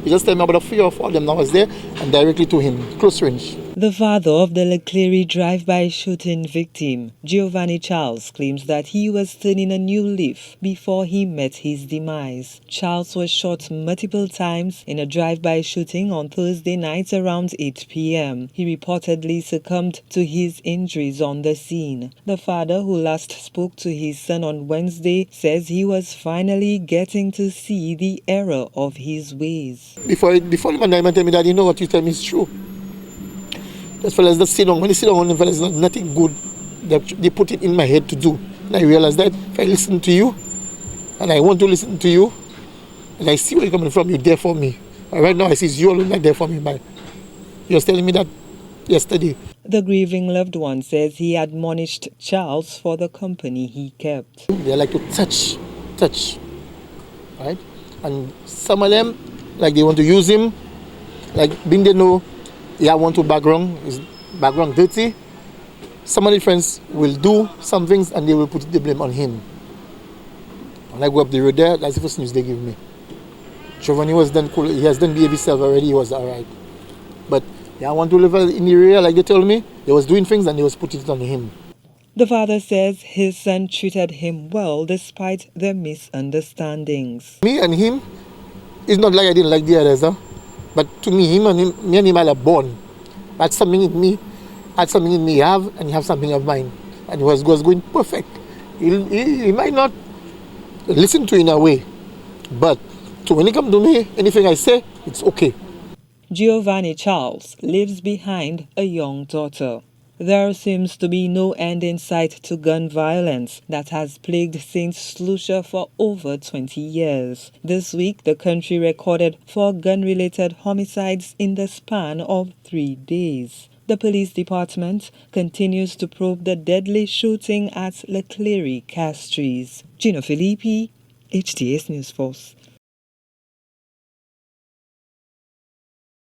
He just tell me about the 3 or 4 of them that was there and directly to him, close range. The father of the Clery drive-by shooting victim, Giovanni Charles, claims that he was turning a new leaf before he met his demise. Charles was shot multiple times in a drive-by shooting on Thursday night around 8 p.m. He reportedly succumbed to his injuries on the scene. The father, who last spoke to his son on Wednesday, says he was finally getting to see the error of his ways. Before the man died, tell me that, you know what you tell me is true. Those fellas that sit down, when they sit down on the fellas, nothing good. They put it in my head to do. And I realize that if I listen to you, and I want to listen to you, and I see where you're coming from, you're there for me. And right now I see you alone not there for me, but you're telling me that yesterday. The grieving loved one says he admonished Charles for the company he kept. They like to touch, right? And some of them, like they want to use him, like being they know, he have one to background, his background dirty. Some of the friends will do some things and they will put the blame on him. When I go up the road there, that's the first news they give me. Giovanni was done cool, he has done behave himself already, he was alright. But I want to live in the area like they told me, they was doing things and they was putting it on him. The father says his son treated him well despite the misunderstandings. Me and him, it's not like I didn't like the others, huh? But to me, me and him are born. That's something in me. That's something in me have, and he have something of mine. And it was going perfect. He might not listen to in a way, but when he come to me, anything I say, it's okay. Giovanni Charles lives behind a young daughter. There seems to be no end in sight to gun violence that has plagued St. Lucia for over 20 years. This week, the country recorded 4 gun-related homicides in the span of 3 days. The police department continues to probe the deadly shooting at Clery, Castries. Gina Filippi, HTS News Force.